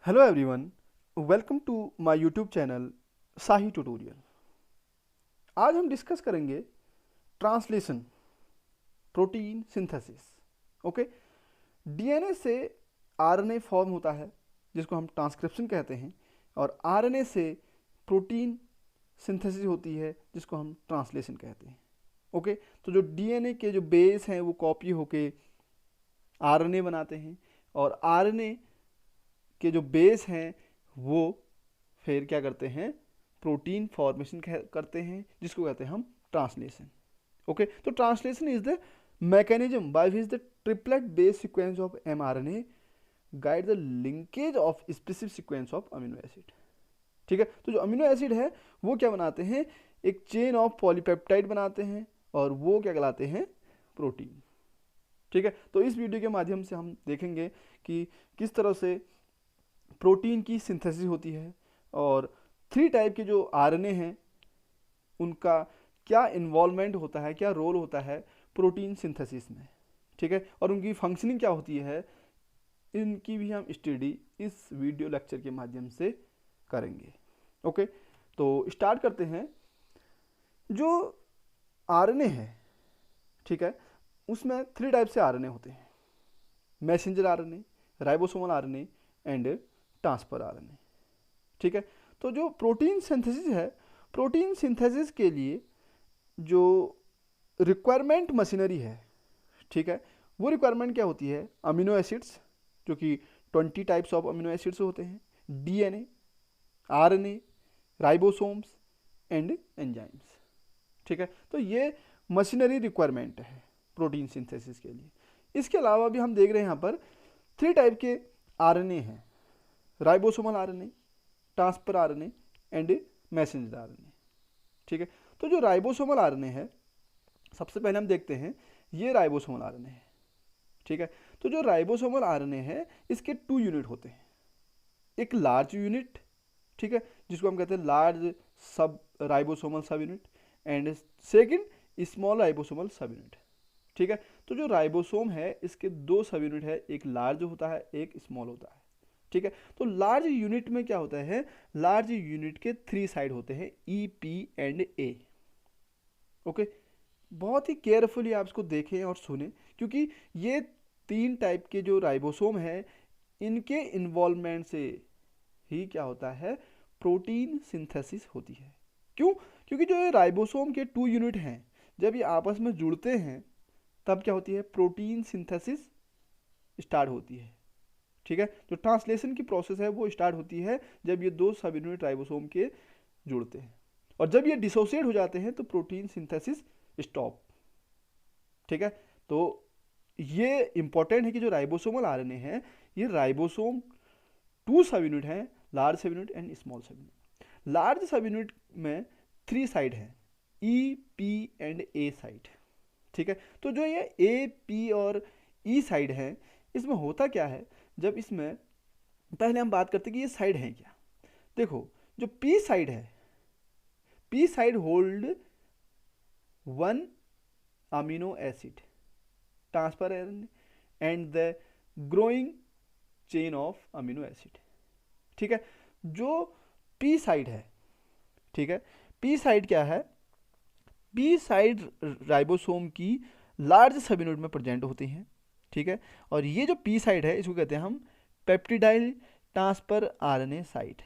Hello everyone, welcome to my YouTube channel Sahi tutorial. आज हम discuss करेंगे translation, protein synthesis. Okay, DNA से RNA form होता है जिसको हम ट्रांसक्रिप्शन कहते हैं, और आरएनए से प्रोटीन सिंथेसिस होती है जिसको हम ट्रांसलेशन कहते हैं। ओके, तो जो डीएनए के जो बेस हैं वो कॉपी होके आरएनए बनाते हैं, और आरएनए के जो बेस हैं वो फिर क्या करते हैं, प्रोटीन फॉर्मेशन करते हैं जिसको कहते हैं हम ट्रांसलेशन। ओके, तो translation is the mechanism by which the triplet base sequence of mRNA guide the linkage of specific sequence of amino acid. ठीक है, तो जो अमीनो एसिड है वो क्या बनाते हैं, एक चेन ऑफ पॉलीपेप्टाइड बनाते हैं, और वो क्या कहलाते हैं, प्रोटीन। ठीक है, तो इस वीडियो के माध्यम से हम देखेंगे कि किस तरह से प्रोटीन की सिंथेसिस होती है, और 3 टाइप के जो आरएनए हैं उनका क्या इन्वॉल्वमेंट होता है, क्या रोल होता है प्रोटीन सिंथेसिस में। ठीक है, और उनकी फंक्शनिंग क्या होती है, इनकी भी हम स्टडी इस वीडियो लेक्चर के माध्यम से करेंगे। ओके, तो स्टार्ट करते हैं। जो आरएनए है, ठीक है, उसमें 3 टाइप से आरएनए होते हैं: messenger RNA, ribosomal RNA and transfer RNA. ठीक है, तो जो प्रोटीन सिंथेसिस है, प्रोटीन सिंथेसिस के लिए जो रिक्वायरमेंट मशीनरी है, ठीक है, वो रिक्वायरमेंट क्या होती है, अमीनो एसिड्स, जो कि 20 टाइप्स ऑफ अमीनो एसिड्स होते हैं, DNA, RNA, ribosomes and enzymes. ठीक है, तो ये मशीनरी रिक्वायरमेंट है प्रोटीन सिंथेसिस के लिए। इसके अलावा भी हम देख रहे हैं यहाँ पर 3 टाइप के आरएनए हैं: ribosomal RNA, transfer RNA and messenger RNA. ठीक है, तो जो राइबोसोमल आरएनए है, सबसे पहले हम देखते हैं, ये राइबोसोमल आरएनए है। ठीक है, तो जो राइबोसोमल आरएनए है इसके 2 यूनिट होते हैं: एक लार्ज यूनिट, ठीक है, जिसको हम कहते हैं लार्ज सब राइबोसोमल सब unit, and second small ribosomal सब यूनिट। ठीक है, तो जो राइबोसोम है इसके 2 सब यूनिट है, एक लार्ज होता है एक स्मॉल होता है। ठीक है, तो लार्ज यूनिट में क्या होता है, लार्ज यूनिट के 3 साइड होते हैं, ई, पी एंड ए। ओके, बहुत ही केयरफुली आप इसको देखें और सुने, क्योंकि ये 3 टाइप के जो राइबोसोम है इनके इन्वॉल्वमेंट से ही क्या होता है, प्रोटीन सिंथेसिस होती है। क्यों? क्योंकि जो ये राइबोसोम के 2 यूनिट हैं, जब ये आपस में जुड़ते हैं तब क्या होती है, प्रोटीन सिंथेसिस स्टार्ट होती है। ठीक है, जो ट्रांसलेशन की प्रोसेस है वो स्टार्ट होती है जब ये 2 सब यूनिट राइबोसोम के जुड़ते हैं, और जब ये डिसोसिएट हो जाते हैं तो प्रोटीन सिंथेसिस स्टॉप। ठीक है, तो ये इंपॉर्टेंट है कि जो राइबोसोमल आरएनए है, ये राइबोसोम 2 सब यूनिट हैं, लार्ज सब यूनिट एंड स्मॉल सब यूनिट। लार्ज सब यूनिट में 3 साइड हैं, ई, पी एंड ए साइड। ठीक है, तो जो ये ए, पी और ई साइड है, इसमें होता क्या है, जब इसमें पहले हम बात करते हैं कि ये साइड है क्या। देखो, जो पी साइड है, P side hold 1 amino acid transfer and the growing chain of amino acid. ठीक है, जो पी साइड है, ठीक है, पी साइड क्या है, पी साइड राइबोसोम की लार्ज सब यूनिट में प्रेजेंट होती हैं। ठीक है, और ये जो पी साइड है इसको कहते हैं हम पेप्टिडाइल ट्रांसफर आरएनए साइट।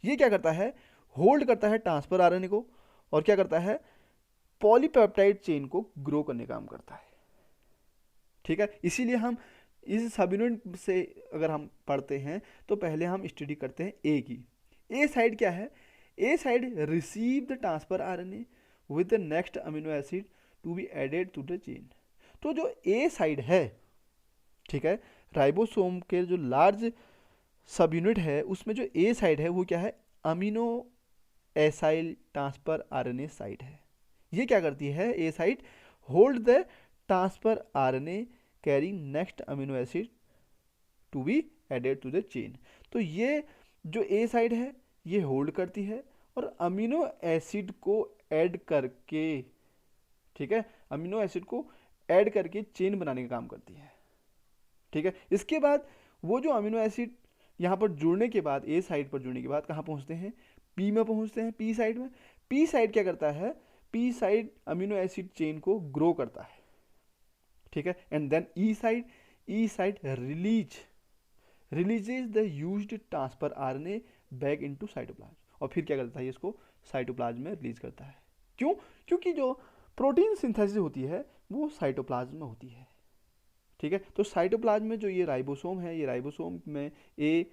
ये क्या करता है, होल्ड करता है ट्रांसफर आरएनए को, और क्या करता है, पॉलीपेप्टाइड चेन को ग्रो करने का काम करता है। ठीक है, इसीलिए हम इस सब यूनिट से अगर हम पढ़ते हैं तो पहले हम स्टडी करते हैं ए की। ए साइड क्या है, A site receive the transfer RNA with the next amino acid to be added to the chain. तो जो ए साइड है, ठीक है, राइबोसोम के जो लार्ज सब यूनिट है उसमें जो ए साइड है वो क्या है, amino acyl transfer RNA site है। ये क्या करती है, A site hold the transfer RNA carrying next amino acid to be added to the chain. तो ये जो ए साइड है ये होल्ड करती है और अमीनो एसिड को ऐड करके, ठीक है, अमीनो एसिड को ऐड करके चेन बनाने का काम करती है। ठीक है, इसके बाद वो जो अमीनो एसिड यहाँ पर जुड़ने के बाद, ए साइड पर जुड़ने के बाद कहाँ पहुँचते हैं, पी में पहुँचते हैं, पी साइड में। पी साइड क्या करता है, P side amino acid chain को ग्रो करता है, ठीक है। And then E side releases the used transfer RNA back into cytoplasm, और फिर क्या करता है, इसको साइटोप्लाज्म में रिलीज करता है। क्यों? क्योंकि जो प्रोटीन सिंथेसिस होती है वो साइटोप्लाज्म में होती है, ठीक है। तो साइटोप्लाज्म में जो ये राइबोसोम है, ये राइबोसोम में ए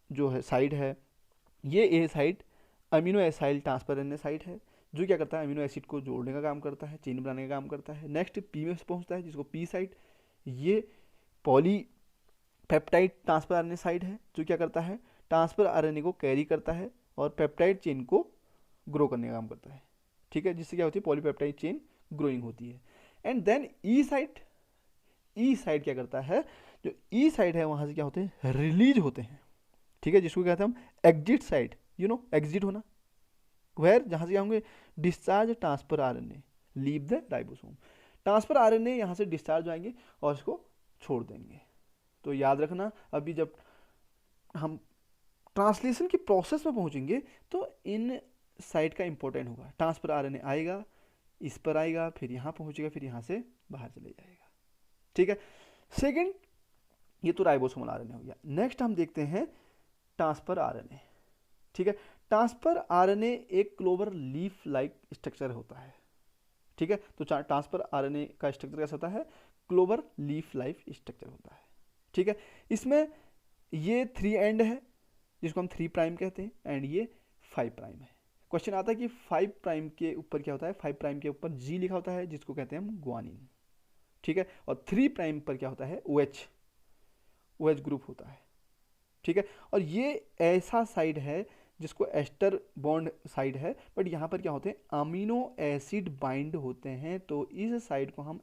जो है साइड है, ये A site amino acyl transfer RNA site है, जो क्या करता है, अमीनो एसिड को जोड़ने का काम करता है, चेन बनाने का काम करता है। नेक्स्ट पी में पहुंचता है, जिसको पी साइड, ये poly peptide transfer RNA site है, जो क्या करता है, ट्रांसफर आरएनए को कैरी करता है और पेप्टाइड चेन को ग्रो करने का काम करता है, ठीक है, जिससे क्या होती है, पॉलीपेप्टाइड चेन ग्रोइंग होती है। एंड देन ई साइड क्या करता है, जो ई साइड है वहां से क्या होते हैं, रिलीज होते हैं, ठीक है, जिसको कहते हैं हम एग्जिट साइड, एग्जिट होना, वेयर जहां से क्या होंगे, discharge transfer RNA leave the ribosome, transfer RNA यहां से डिस्चार्ज हो आएंगे और इसको छोड़ देंगे। तो याद रखना, अभी जब हम ट्रांसलेशन की प्रोसेस में पहुंचेंगे तो इन साइड का इंपॉर्टेंट होगा। ट्रांसफर आरएनए आएगा, इस पर आएगा, फिर यहाँ पहुंचेगा, फिर यहाँ से बाहर चले जाएगा, ठीक है। सेकंड, ये तो राइबोसोमल आरएनए हो गया। नेक्स्ट हम देखते हैं ट्रांसफर आरएनए, ठीक है। ट्रांसफर आरएनए एक क्लोवर लीफ लाइक स्ट्रक्चर होता है, ठीक है। तो ट्रांसफर आरएनए का स्ट्रक्चर कैसा होता है, क्लोवर लीफ लाइफ स्ट्रक्चर होता है, ठीक है। इसमें ये 3 एंड है, जिसको हम 3 प्राइम कहते हैं, एंड ये 5 प्राइम है। क्वेश्चन आता है कि 5 प्राइम के ऊपर क्या होता है, 5 प्राइम के ऊपर जी लिखा होता है, जिसको कहते हैं हम ग्वानिन, ठीक है। और 3 प्राइम पर क्या होता है, OH ग्रुप होता है, ठीक है। और ये ऐसा साइड है जिसको एस्टर बॉन्ड साइड है, बट यहाँ पर क्या होते हैं, अमीनो एसिड बाइंड होते हैं, तो इस साइड को हम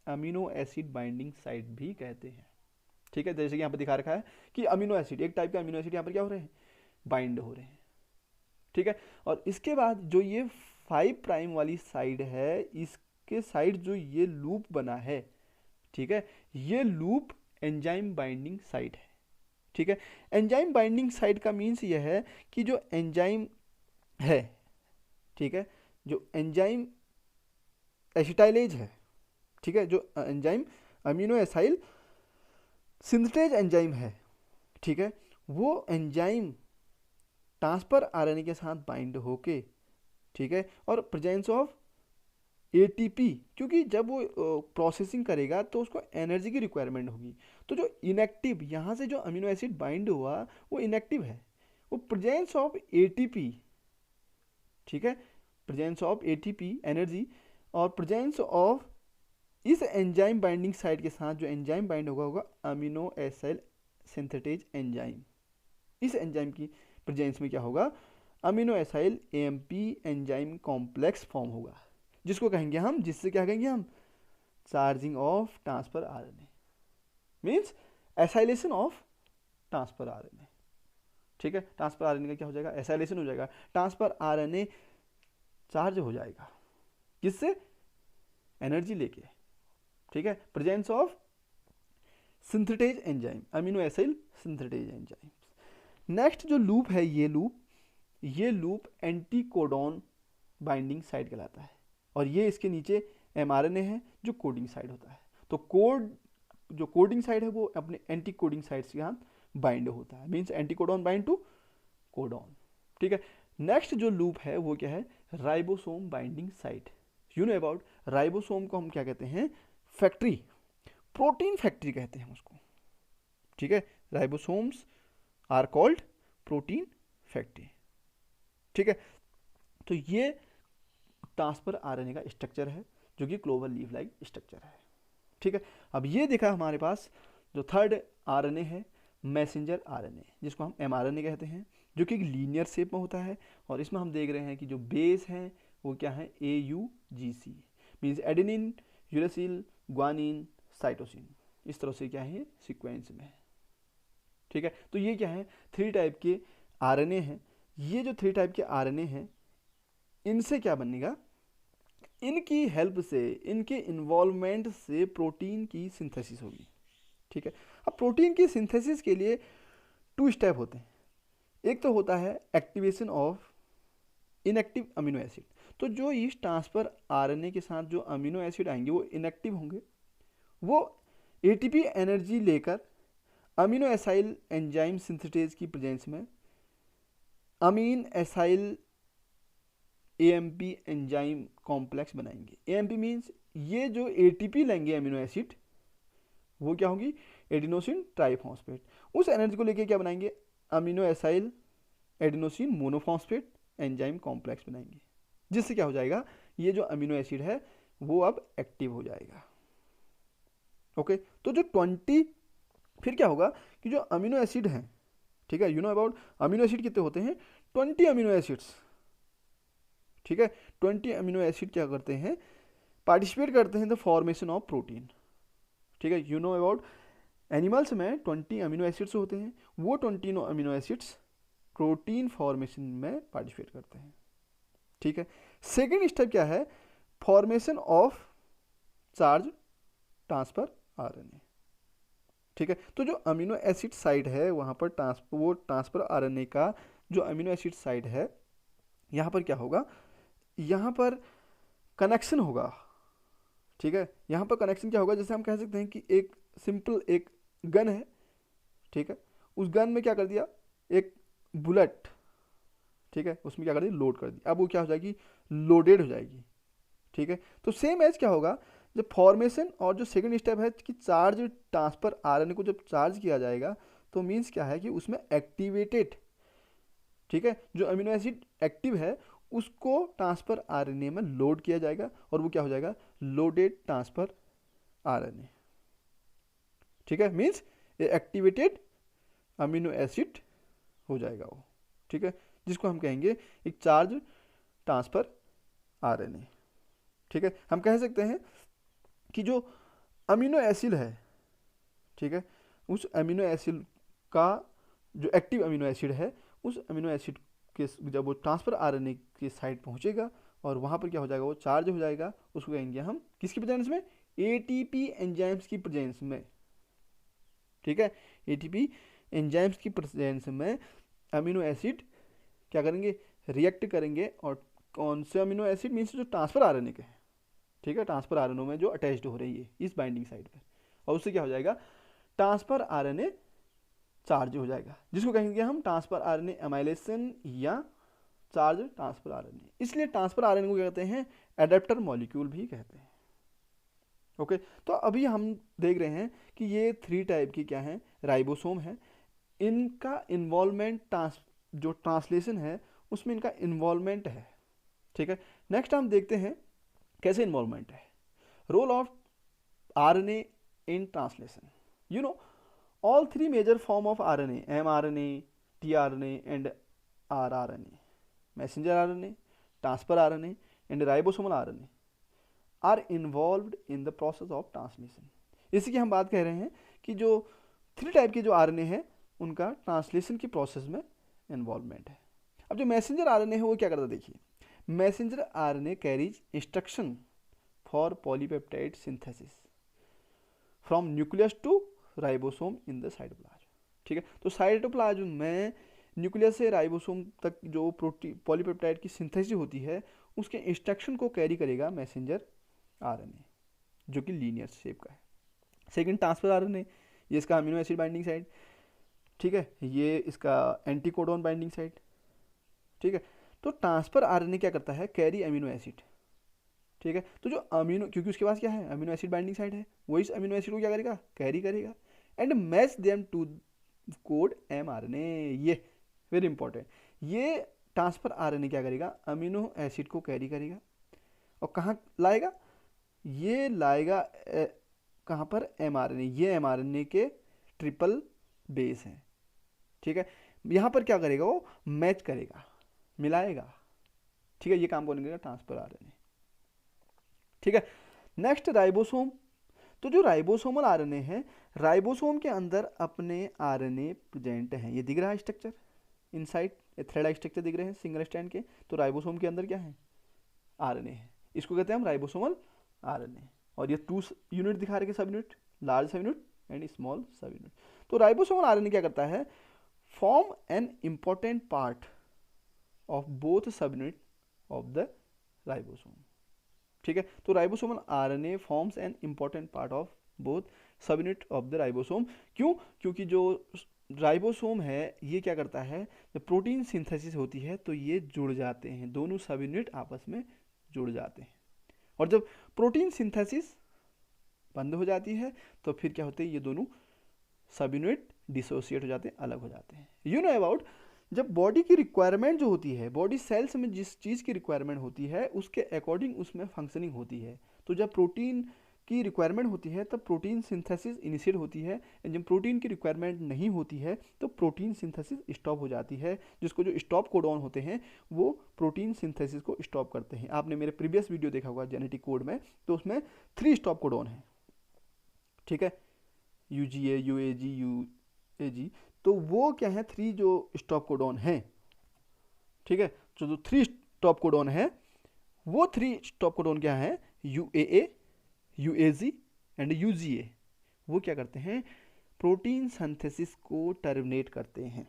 अमीनो एसिड बाइंडिंग साइड भी कहते हैं, ठीक है। जैसे कि यहाँ पर दिखा रखा है कि अमीनो एसिड, एक टाइप के अमीनो एसिड यहाँ पर क्या हो रहे हैं, बाइंड हो रहे हैं, ठीक है। और इसके बाद जो ये 5 प्राइम वाली साइड है, इसके साइड जो ये लूप बना है, ठीक है, ये लूप एंजाइम बाइंडिंग साइड है, ठीक है। एंजाइम बाइंडिंग साइड का मीन्स यह है कि जो एंजाइम है, ठीक है, जो एंजाइम एसिटाइलेज है, ठीक है, जो enzyme amino acyl synthase enzyme है, ठीक है, वो एंजाइम ट्रांसफर आरएनए के साथ बाइंड होके, ठीक है, और प्रेजेंस ऑफ एटीपी, क्योंकि जब वो प्रोसेसिंग करेगा तो उसको एनर्जी की रिक्वायरमेंट होगी, तो जो इनएक्टिव यहाँ से जो अमीनो एसिड बाइंड हुआ वो इनएक्टिव है, वो प्रेजेंस ऑफ एटीपी, ठीक है, प्रेजेंस ऑफ एटीपी एनर्जी, और प्रेजेंस ऑफ इस एंजाइम बाइंडिंग साइट के साथ जो एंजाइम बाइंड होगा अमीनो एसाइल सिंथेटेज एंजाइम, इस एंजाइम की प्रेजेंस में क्या होगा, amino acyl AMP enzyme complex form होगा, जिसको कहेंगे हम, जिससे क्या कहेंगे हम, charging of transfer RNA, means acylation of transfer RNA, ठीक है। ट्रांसफर आरएनए का क्या हो जाएगा, एसाइलेशन हो जाएगा, ट्रांसफर आरएनए चार्ज हो जाएगा, किससे, एनर्जी लेके, ठीक है, presence of synthetase enzyme, amino acyl synthetase enzyme. Next जो लूप है, ये लूप एंटीकोडॉन बाइंडिंग साइड कहलाता है, और ये इसके नीचे एमआरएनए है जो कोडिंग साइड होता है, तो जो कोडिंग साइड है वो अपने एंटी कोडिंग साइड के साथ बाइंड होता है, means anticodon bind to codon, ठीक है। नेक्स्ट जो लूप है वो क्या है, ribosome binding site. You know about ribosome को हम क्या कहते हैं, फैक्ट्री, प्रोटीन फैक्ट्री कहते हैं उसको, ठीक है। Ribosomes are called protein factory, ठीक है। तो ये ट्रांसफर आरएनए का स्ट्रक्चर है, जो कि क्लोवर लीफ लाइक स्ट्रक्चर है, ठीक है। अब ये देखा हमारे पास जो थर्ड आरएनए है, मैसेंजर आरएनए, जिसको हम एमआरएनए कहते हैं, जो कि लीनियर शेप में होता है, और इसमें हम देख रहे हैं कि जो बेस है वो क्या है, AUGC, means adenine, uracil, guanine, cytosine, इस तरह से क्या है सीक्वेंस में है, ठीक है। तो ये क्या है, 3 टाइप के आरएनए हैं। ये जो 3 टाइप के आरएनए हैं, इनसे क्या बनेगा, इनकी हेल्प से, इनके इन्वॉल्वमेंट से प्रोटीन की सिंथेसिस होगी, ठीक है। अब प्रोटीन की सिंथेसिस के लिए 2 स्टेप होते हैं। एक तो होता है activation of inactive amino acid. तो जो इस ट्रांसफर आरएनए के साथ जो अमीनो एसिड आएंगे वो इनएक्टिव होंगे, वो एटीपी एनर्जी लेकर अमीनो एसाइल एंजाइम सिंथेसेज की प्रेजेंस में अमीन एसाइल एएमपी एंजाइम कॉम्प्लेक्स बनाएंगे। एएमपी मीन्स ये जो एटीपी लेंगे अमीनो एसिड वो क्या होगी, एडिनोसिन ट्राइफॉस्फेट। उस एनर्जी को लेके क्या बनाएंगे, amino acyl adenosine monophosphate enzyme complex बनाएंगे, जिससे क्या हो जाएगा, ये जो अमीनो एसिड है वो अब एक्टिव हो जाएगा। ओके, तो जो 20 फिर क्या होगा कि जो अमीनो एसिड हैं, ठीक है, you know about amino acid कितने होते हैं, 20 अमीनो एसिड्स, ठीक है। 20 अमीनो एसिड क्या करते हैं, पार्टिसिपेट करते हैं द फॉर्मेशन ऑफ प्रोटीन, ठीक है। यू नो अबाउट एनिमल्स में 20 अमीनो एसिड्स होते हैं, वो 20 अमीनो एसिड्स प्रोटीन फॉर्मेशन में पार्टिसिपेट करते हैं, ठीक है। सेकेंड स्टेप क्या है, formation of charge transfer RNA, ठीक है। तो जो अमीनो एसिड साइट है वहाँ पर वो ट्रांसफर आरएनए का जो अमीनो एसिड साइट है, यहाँ पर क्या होगा, यहाँ पर कनेक्शन होगा, ठीक है। यहाँ पर कनेक्शन क्या होगा, जैसे हम कह सकते हैं कि एक सिंपल एक गन है, ठीक है, उस गन में क्या कर दिया, एक बुलेट, ठीक है, उसमें क्या कर दिया, लोड कर दिया, अब वो क्या हो जाएगी, लोडेड हो जाएगी, ठीक है। तो सेम एज क्या होगा, जब फॉर्मेशन और जो सेकंड स्टेप है कि चार्ज ट्रांसफर आरएनए को जब चार्ज किया जाएगा तो मीन्स क्या है कि उसमें एक्टिवेटेड, ठीक है, जो अमीनो एसिड एक्टिव है उसको ट्रांसफर आरएनए में लोड किया जाएगा और वो क्या हो जाएगा, लोडेड ट्रांसफर आरएनए, ठीक है, मीन्स एक्टिवेटेड अमीनो एसिड हो जाएगा वो, ठीक है, जिसको हम कहेंगे एक चार्ज ट्रांसफर आरएनए, ठीक है। हम कह सकते हैं कि जो अमीनो एसिड है, ठीक है, उस अमीनो एसिड का जो एक्टिव अमीनो एसिड है उस अमीनो एसिड के जब वो ट्रांसफर आरएनए के साइड पहुंचेगा और वहाँ पर क्या हो जाएगा, वो चार्ज हो जाएगा, उसको कहेंगे हम किसकी प्रेजेंस में, एटीपी एंजाइम्स की प्रेजेंस में, ठीक है। एटीपी एंजाइम्स की प्रेजेंस में अमीनो एसिड क्या करेंगे, रिएक्ट करेंगे, और कौन से अमीनो एसिड मीन्स जो ट्रांसफर आरएनए के हैं, ठीक है, ट्रांसफर आरएनए में जो अटैच्ड हो रही है इस बाइंडिंग साइड पर, और उससे क्या हो जाएगा, ट्रांसफर आरएनए चार्ज हो जाएगा, जिसको कहेंगे हम ट्रांसफर आरएनए एमाइलेशन या चार्ज ट्रांसफर आरएनए। इसलिए ट्रांसफर आरएनए को क्या कहते हैं, एडेप्टर मॉलिक्यूल भी कहते हैं। ओके, तो अभी हम देख रहे हैं कि ये 3 टाइप की क्या है, राइबोसोम है, इनका इन्वॉल्वमेंट जो ट्रांसलेशन है उसमें इनका इन्वॉल्वमेंट है, ठीक है। नेक्स्ट हम देखते हैं कैसे इन्वॉल्वमेंट है, role of RNA in translation. You know all 3 major form of RNA, mRNA, tRNA and rRNA, messenger RNA, transfer RNA and ribosomal RNA are involved in the process of translation। इसी की हम बात कह रहे हैं कि जो 3 टाइप के जो RNA है उनका ट्रांसलेशन की प्रोसेस में इन्वॉल्वमेंट है। अब जो मैसेंजर RNA है वो क्या करता है, देखिए, messenger RNA carries instruction for polypeptide synthesis from nucleus to ribosome in the cytoplasm, ठीक है। तो साइटोप्लाज्म में न्यूक्लियस से राइबोसोम तक जो प्रोटीन पॉलीपेप्टाइड की सिंथेसिस होती है उसके इंस्ट्रक्शन को कैरी करेगा मैसेंजर आरएनए, जो कि लीनियर शेप का है। सेकंड ट्रांसफर आरएनए, ये इसका अमीनो एसिड बाइंडिंग साइट, ठीक है, ये इसका एंटीकोडोन बाइंडिंग साइट, ठीक है। तो ट्रांसफर आरएनए क्या करता है, कैरी अमीनो एसिड, ठीक है। तो जो अमीनो, क्योंकि उसके पास क्या है, अमीनो एसिड बाइंडिंग साइट है, वो इस अमीनो एसिड को क्या करेगा, कैरी करेगा and match them to code mRNA. ये वेरी इंपॉर्टेंट, ये ट्रांसफर आरएनए क्या करेगा, अमीनो एसिड को कैरी करेगा और कहाँ लाएगा, ये लाएगा कहाँ पर, एमआरएनए, ये एमआरएनए के ट्रिपल बेस हैं, ठीक है। यहाँ पर क्या करेगा, वो मैच करेगा, मिलाएगा, ठीक है, ये काम कौन करेगा, ट्रांसफर आरएनए, ठीक है। नेक्स्ट राइबोसोम, तो जो राइबोसोमल आरएनए है, राइबोसोम के अंदर अपने आरएनए प्रेजेंट हैं, ये दिख रहा है स्ट्रक्चर, इनसाइड थ्रेड स्ट्रक्चर दिख रहे हैं सिंगल स्ट्रैंड के, तो राइबोसोम के अंदर क्या है, आरएनए है, इसको कहते हैं हम राइबोसोमल आरएनए। और ये 2 यूनिट दिखा रहे हैं, सब यूनिट, लार्ज सब यूनिट एंड स्मॉल सब यूनिट। तो राइबोसोमल आरएनए क्या करता है, form an important part of both सब यूनिट ऑफ द राइबोसोम। ठीक है, तो ribosomal RNA forms an important part of both सब यूनिट ऑफ द राइबोसोम। क्यों? क्योंकि जो राइबोसोम है ये क्या करता है, जब प्रोटीन सिंथेसिस होती है तो ये जुड़ जाते हैं, दोनों सब यूनिट आपस में जुड़ जाते हैं। और जब प्रोटीन सिंथेसिस बंद हो जाती है तो फिर क्या होते हैं, ये दोनों सब यूनिट डिसोसिएट हो जाते हैं, अलग हो जाते हैं। यू नो अबाउट, जब बॉडी की रिक्वायरमेंट जो होती है, बॉडी सेल्स में जिस चीज़ की रिक्वायरमेंट होती है उसके अकॉर्डिंग उसमें फंक्शनिंग होती है। तो जब प्रोटीन की रिक्वायरमेंट होती है तब प्रोटीन सिंथेसिस इनिशिएट होती है, एंड जब प्रोटीन की रिक्वायरमेंट नहीं होती है तो प्रोटीन सिंथेसिस स्टॉप हो जाती है, जिसको जो स्टॉप कोडॉन होते हैं वो प्रोटीन सिंथेसिस को स्टॉप करते हैं। आपने मेरे प्रीवियस वीडियो देखा होगा जेनेटिक कोड में, तो उसमें 3 स्टॉप कोडॉन है। ठीक है, UGA, UAG, UAG, तो वो क्या है, 3 जो स्टॉप कोडॉन हैं। ठीक है, जो 3 स्टॉप कोडॉन है वो 3 स्टॉप कोडॉन क्या है, UAA, UAG एंड UGA। वो क्या करते हैं, प्रोटीन सिंथेसिस को टर्मिनेट करते हैं,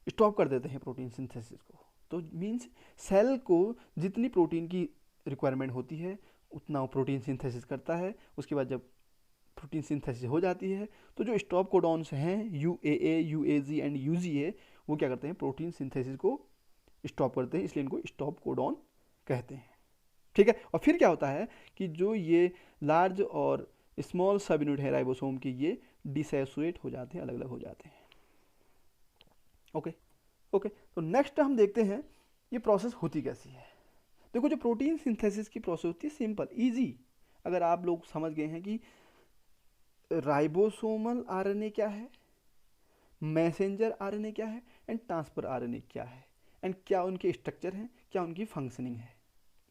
स्टॉप कर देते हैं प्रोटीन सिंथेसिस को। तो मीन्स सेल को जितनी प्रोटीन की रिक्वायरमेंट होती है उतना वो प्रोटीन सिंथेसिस करता है। उसके बाद जब प्रोटीन सिंथेसिस हो जाती है तो जो स्टॉप कोडॉन्स हैं UAA, UAG एंड UGA वो क्या करते हैं, प्रोटीन सिंथेसिस को स्टॉप करते हैं, इसलिए इनको स्टॉप कोडॉन कहते हैं। ठीक है, और फिर क्या होता है कि जो ये लार्ज और स्मॉल सब यूनिट है राइबोसोम की, ये डिसोसिएट हो जाते हैं, अलग अलग हो जाते हैं। ओके ओके, तो नेक्स्ट हम देखते हैं ये प्रोसेस होती कैसी है। देखो, जो प्रोटीन सिंथेसिस की प्रोसेस होती है सिंपल इजी। अगर आप लोग समझ गए हैं कि राइबोसोमल आरएनए क्या है, मैसेंजर आरएनए क्या है एंड ट्रांसफर आरएनए क्या है, एंड क्या उनके स्ट्रक्चर हैं, क्या उनकी फंक्शनिंग है।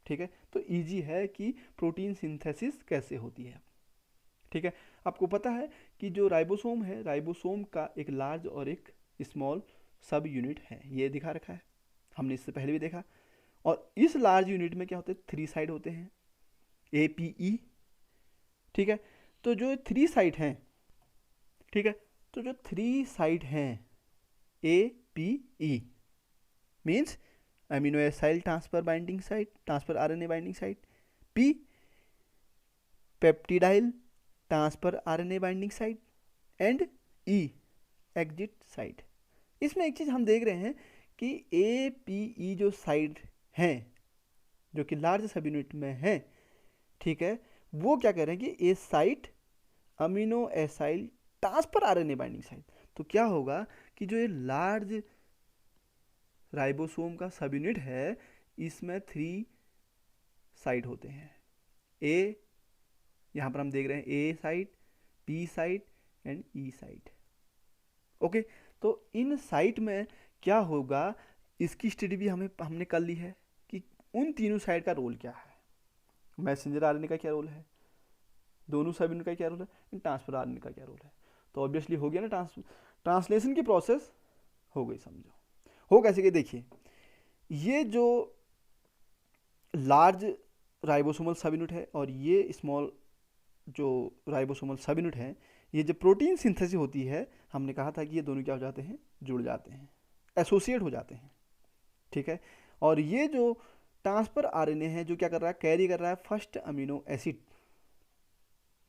ठीक है, तो इजी है कि प्रोटीन सिंथेसिस कैसे होती है। ठीक है, आपको पता है कि जो राइबोसोम है, राइबोसोम का एक लार्ज और एक स्मॉल सब यूनिट है, ये दिखा रखा है, हमने इससे पहले भी देखा। और इस लार्ज यूनिट में क्या होते हैं, 3 साइड होते हैं, APE। ठीक है, तो जो 3 साइड हैं, ठीक है, तो जो 3 साइड हैं APE means amino acid transfer binding site, transfer RNA binding site, P peptidyl transfer RNA binding site and E exit site. इसमें एक चीज़ हम देख रहे हैं कि APE जो साइड हैं जो कि लार्ज सब यूनिट में हैं, ठीक है, वो क्या कह रहे हैं कि A site amino acyl transfer RNA binding site. तो क्या होगा कि जो ये लार्ज राइबोसोम का सब यूनिट है इसमें 3 साइट होते हैं। ए, यहाँ पर हम देख रहे हैं A site, P site and E site. Okay, तो इन साइट में क्या होगा, इसकी स्टडी भी हमने कर ली है कि उन तीनों साइट का रोल क्या है, मैसेंजर RNA का क्या रोल है, दोनों सब यूनिट का क्या रोल है, ट्रांसफर RNA का क्या रोल है। तो ऑब्वियसली हो गया ना, ट्रांसलेशन की प्रोसेस हो गई। समझो हो कैसे कि देखिए, ये जो लार्ज राइबोसोमल सब यूनिट है और ये स्मॉल जो राइबोसोमल सब यूनिट है, ये जब प्रोटीन सिंथेसिस होती है हमने कहा था कि ये दोनों क्या हो जाते हैं, जुड़ जाते हैं, एसोसिएट हो जाते हैं। ठीक है, और ये जो ट्रांसफर RNA है जो क्या कर रहा है, कैरी कर रहा है फर्स्ट अमीनो एसिड।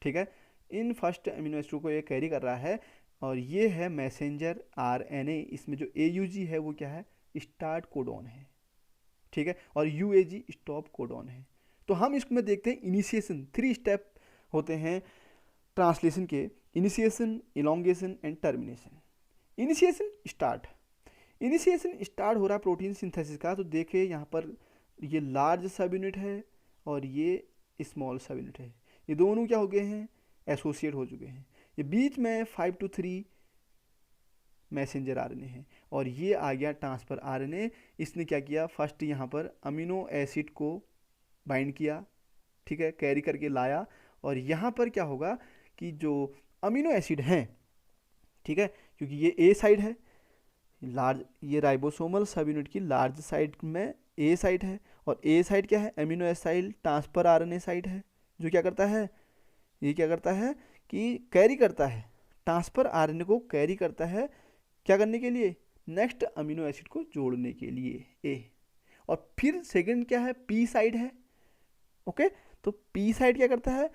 ठीक है, इन फर्स्ट अमीनो एसिड को ये कैरी कर रहा है, और ये है मैसेंजर RNA। इसमें जो AUG है वो क्या है, स्टार्ट कोडॉन है। ठीक है, और UAG स्टॉप कोडॉन है। तो हम इसमें देखते हैं इनिशिएशन, 3 स्टेप होते हैं ट्रांसलेशन के, initiation, elongation and termination. Initiation start, initiation start हो रहा है प्रोटीन सिंथेसिस का। तो देखिए यहाँ पर ये लार्ज सब यूनिट है और ये स्मॉल सब यूनिट है, ये दोनों क्या हो गए हैं, एसोसिएट हो चुके हैं। ये बीच में 5 to 3 मैसेंजर RNA है और ये आ गया ट्रांसफर RNA। इसने क्या किया, फर्स्ट यहाँ पर अमीनो एसिड को बाइंड किया, ठीक है, कैरी करके लाया। और यहाँ पर क्या होगा कि जो अमीनो एसिड हैं, ठीक है, क्योंकि ये A साइड है, लार्ज, ये राइबोसोमल सब यूनिट की लार्ज साइड में A साइड है, और A साइड क्या है, amino acyl transfer RNA side है, जो क्या करता है, ये क्या करता है कि कैरी करता है, ट्रांसफर RNA को कैरी करता है क्या करने के लिए, नेक्स्ट अमीनो एसिड को जोड़ने के लिए ए। और फिर सेकंड क्या है, पी साइड है। ओके, तो पी साइड क्या करता है,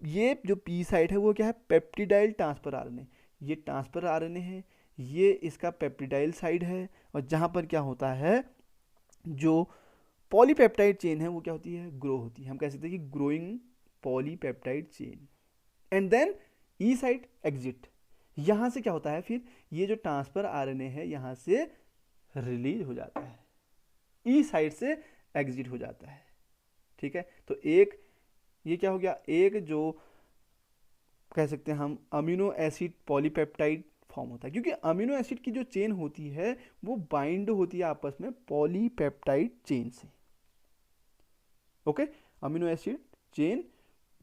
ये जो पी साइड है वो क्या है, पेप्टिडाइल ट्रांसफर आरएनए। ये ट्रांसफर आरएनए है, ये इसका पेप्टिडाइल साइड है। और जहाँ पर क्या होता है, जो पॉलीपेप्टाइड चेन है वो क्या होती है, ग्रो होती है। हम कह सकते हैं कि growing polypeptide chain. And then E side exit, यहाँ से क्या होता है, फिर ये जो ट्रांसफर आरएनए है यहाँ से रिलीज हो जाता है, ई साइड से एग्जिट हो जाता है। ठीक है, तो एक ये क्या हो गया, एक जो कह सकते हैं हम अमीनो एसिड पॉलीपेप्टाइड फॉर्म होता है, क्योंकि अमीनो एसिड की जो चेन होती है वो बाइंड होती है आपस में पॉलीपेप्टाइड चेन से। Okay, amino acid chain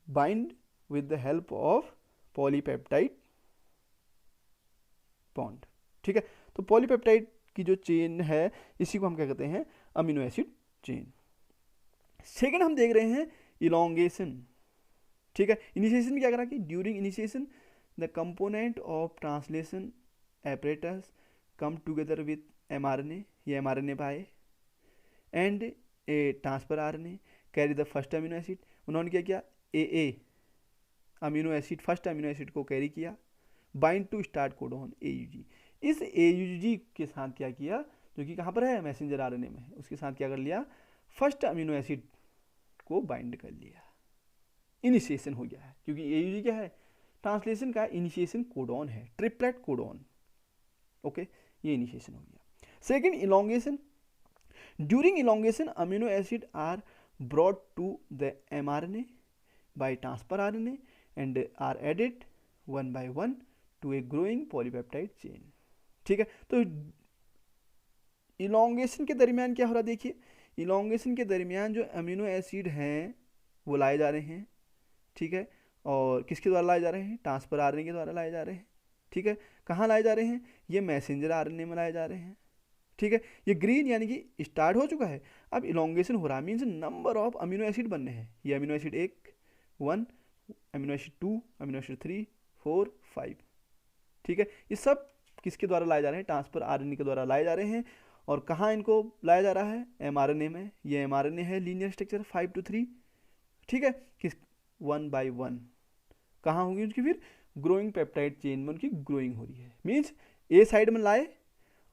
bind with the help of polypeptide bond. ठीक है, तो पॉलीपेप्टाइड की जो चेन है इसी को हम क्या कहते हैं, अमीनो एसिड चेन। सेकेंड हम देख रहे हैं इलोंगेशन। ठीक है, इनिशिएशन में क्या करा कि during initiation the component of translation apparatus come together with mRNA, ये एमआरएनए पाए, and a transfer RNA carry the first amino acid. उन्होंने क्या किया, a amino acid, first amino acid को कैरी किया, bind to start codon AUG. इस AUG के साथ क्या किया, जो कि कहाँ पर है, मैसेंजर आरएनए में है, उसके साथ क्या कर लिया, फर्स्ट अमीनो एसिड को बाइंड कर लिया। इनिशिएशन हो गया है, क्योंकि एयूजी क्या है, ट्रांसलेशन का इनिशिएशन कोडॉन है, ट्रिपलेट कोडॉन। ओके, ये इनिशिएशन हो गया। Second elongation, during elongation amino acid are brought to the mRNA by transfer RNA and are added one by one to a growing polypeptide chain. ठीक है, तो elongation के दरमियान क्या हो रहा है, देखिए इलोंगेशन के दरमियान जो अमीनो एसिड हैं वो लाए जा रहे हैं। ठीक है, और किसके द्वारा लाए जा रहे हैं, ट्रांसफर आरएनए के द्वारा लाए जा रहे हैं। ठीक है, कहाँ लाए जा रहे हैं, ये मैसेंजर आरएनए में लाए जा रहे हैं। ठीक है, ये ग्रीन यानी कि स्टार्ट हो चुका है, अब इलोंगेशन हो रहा है, means number of amino acid बनने हैं। ये amino acid 1, amino acid 2, amino acid 3, 4, 5। ठीक है, ये सब किसके द्वारा लाए जा रहे हैं, ट्रांसफर आरएनए के द्वारा लाए जा रहे हैं। और कहाँ इनको लाया जा रहा है, एमआरएनए में। ये एमआरएनए है, लीनियर स्ट्रक्चर 5 to 3। ठीक है, किस 1 by 1 कहाँ होगी उनकी, फिर ग्रोइंग पेप्टाइड चेन में उनकी ग्रोइंग हो रही है। मीन्स ए साइड में लाए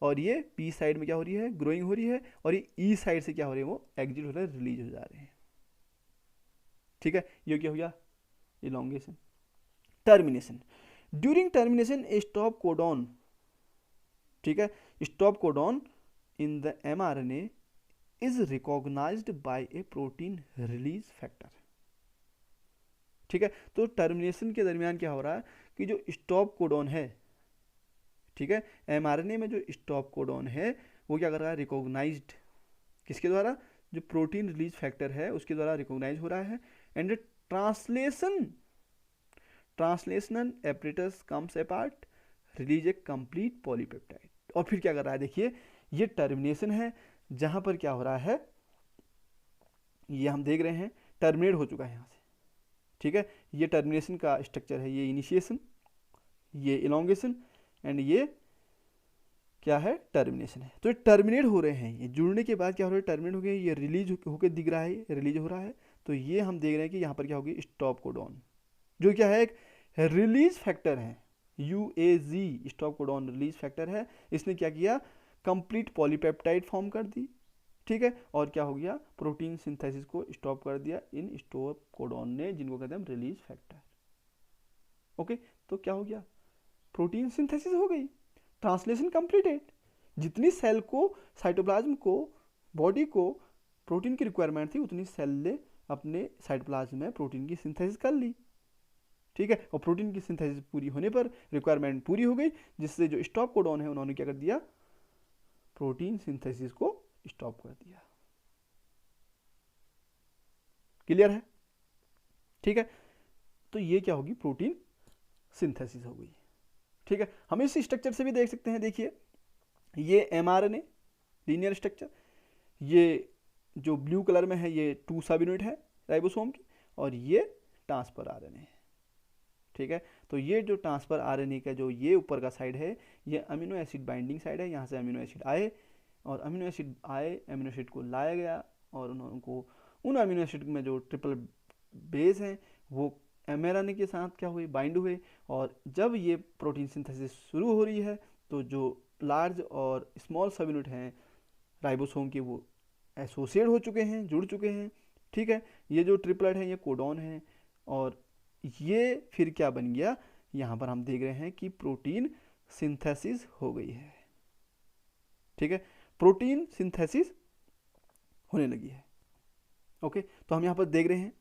और ये पी साइड में क्या हो रही है, ग्रोइंग हो रही है, और ये ई साइड से क्या हो रही है, वो एग्जिट हो रहा है, रिलीज हो जा रहे हैं। ठीक है, ये क्या हो गया, elongation. Termination, during termination stop codon. ठीक है, stop codon in the mRNA is recognised by a protein release factor. ठीक है, तो टर्मिनेशन के दरमियान क्या हो रहा है कि जो स्टॉप कोडॉन है, ठीक है, एमआरएनए में जो स्टॉप कोडॉन है वो क्या कर रहा है, रिकॉग्नाइज्ड किसके द्वारा, जो प्रोटीन रिलीज फैक्टर है उसके द्वारा रिकॉग्नाइज हो रहा है। And translational apparatus comes apart, release a complete polypeptide. और फिर क्या कर रहा है, देखिए ये टर्मिनेशन है, जहां पर क्या हो रहा है, ये हम देख रहे हैं टर्मिनेट हो चुका है यहाँ से। ठीक है, ये टर्मिनेशन का स्ट्रक्चर है, ये इनिशिएशन, ये इलोंगेशन, एंड ये क्या है, टर्मिनेशन है। तो ये टर्मिनेट हो रहे हैं, ये जुड़ने के बाद क्या हो रहा है, टर्मिनेट हो गए, ये रिलीज होकर दिख रहा है, रिलीज हो रहा है। तो ये हम देख रहे हैं कि यहाँ पर क्या होगी, स्टॉप कोडॉन, जो क्या है एक रिलीज फैक्टर है, UAG stop codon release factor है। इसने क्या किया, कंप्लीट पॉलीपेप्टाइड फॉर्म कर दी। ठीक है, और क्या हो गया, प्रोटीन सिंथेसिस को स्टॉप कर दिया इन स्टॉप कोडॉन ने, जिनको कहते हैं रिलीज फैक्टर। ओके, तो क्या हो गया, प्रोटीन सिंथेसिस हो गई, ट्रांसलेशन कंप्लीटेड। जितनी सेल को, साइटोप्लाज्म को, बॉडी को प्रोटीन की रिक्वायरमेंट थी, उतनी सेल ने अपने साइटोप्लाज्म में प्रोटीन की सिंथेसिस कर ली। ठीक है, और प्रोटीन की सिंथेसिस पूरी होने पर रिक्वायरमेंट पूरी हो गई, जिससे जो स्टॉप कोडॉन है उन्होंने क्या कर दिया, प्रोटीन सिंथेसिस को स्टॉप कर दिया। क्लियर है? ठीक है, तो ये क्या होगी, प्रोटीन सिंथेसिस हो गई। ठीक है, हम इस स्ट्रक्चर से भी देख सकते हैं, देखिए ये एमआरएनए लीनियर स्ट्रक्चर, ये जो ब्लू कलर में है ये 2 सब यूनिट है राइबोसोम की, और ये ट्रांसफर आरएनए है। ठीक है, तो ये जो ट्रांसफर आरएनए का जो ये ऊपर का साइड है, ये अमीनो एसिड बाइंडिंग साइड है। यहाँ से अमीनो एसिड आए और अमीनो एसिड आए, अमीनो एसिड को लाया गया और उनको उन अमीनो एसिड में जो ट्रिपल बेस हैं वो mRNA के साथ क्या हुए, बाइंड हुए। और जब ये प्रोटीन सिंथेसिस शुरू हो रही है तो जो लार्ज और स्मॉल सब यूनिट हैं राइबोसोम के वो एसोसिएट हो चुके हैं, जुड़ चुके हैं। ठीक है, ये जो ट्रिपलेट है ये कोडॉन है और ये फिर क्या बन गया, यहाँ पर हम देख रहे हैं कि प्रोटीन सिंथेसिस हो गई है। ठीक है, प्रोटीन सिंथेसिस होने लगी है। ओके, तो हम यहाँ पर देख रहे हैं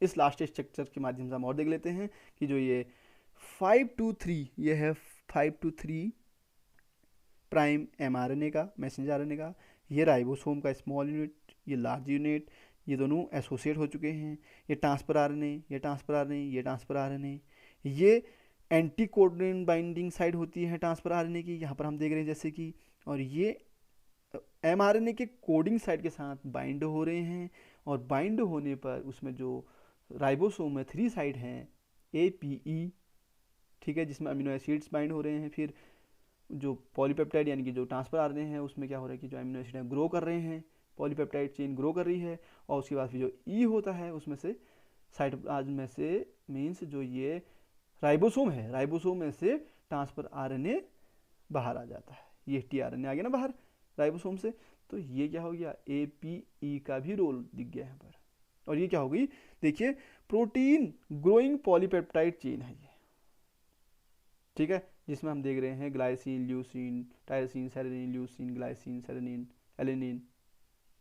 इस लास्ट स्ट्रक्चर के माध्यम से हम और देख लेते हैं कि जो ये 523 ये है 523 प्राइम mRNA का, मैसेंजर आरएनए का, ये राइबोसोम का स्मॉल यूनिट, ये लार्ज यूनिट, ये दोनों एसोसिएट हो चुके हैं। ये ट्रांसफर आरएनए, ये ट्रांसफर आरएनए, ये ट्रांसफर आरएनए, ये एंटी कोडन बाइंडिंग साइड होती है ट्रांसफर आरएनए की, यहाँ पर हम देख रहे हैं जैसे कि, और ये mRNA के कोडिंग साइड के साथ बाइंड हो रहे हैं। और बाइंड होने पर उसमें जो राइबोसोम में 3 साइड हैं APE, ठीक है, जिसमें अमीनो एसिड्स बाइंड हो रहे हैं। फिर जो पॉलीपेप्टाइड यानी कि जो ट्रांसफर आ रहे हैं उसमें क्या हो रहा है कि जो अमीनो एसिड है ग्रो कर रहे हैं, पॉलीपेप्टाइड चेन ग्रो कर रही है। और उसके बाद फिर जो ई होता है उसमें से साइटोप्लाज्म में से मीन्स जो ये राइबोसोम है, राइबोसोम में से ट्रांसफर आरएनए बाहर आ जाता है। ये tRNA आ गया ना बाहर राइबोसोम से, तो ये क्या हो गया, APE का भी रोल दिख गया यहाँ पर। और ये क्या हो गई, देखिए प्रोटीन ग्रोइंग पॉलीपेप्टाइड चेन है ये। ठीक है, जिसमें हम देख रहे हैं glycine, leucine, tyrosine, serine, leucine, glycine, serine, alanine,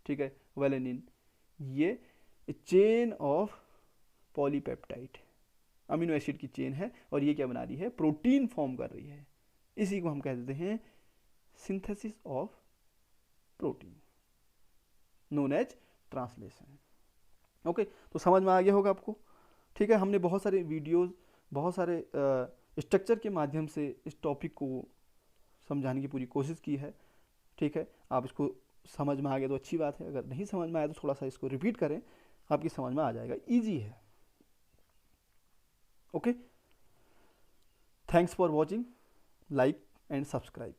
ठीक है, वेलेनिन, ये chain of polypeptide amino acid की चेन है। और ये क्या बना रही है, प्रोटीन फॉर्म कर रही है। इसी को हम कह देते हैं synthesis of protein, known as translation. Okay, तो समझ में आ गया होगा आपको। ठीक है, हमने बहुत सारे वीडियोस, बहुत सारे स्ट्रक्चर के माध्यम से इस टॉपिक को समझाने की पूरी कोशिश की है। ठीक है, आप इसको समझ में आ गया तो अच्छी बात है, अगर नहीं समझ में आया तो थोड़ा सा इसको रिपीट करें, आपकी समझ में आ जाएगा, इजी है। Okay, thanks for watching, like and subscribe.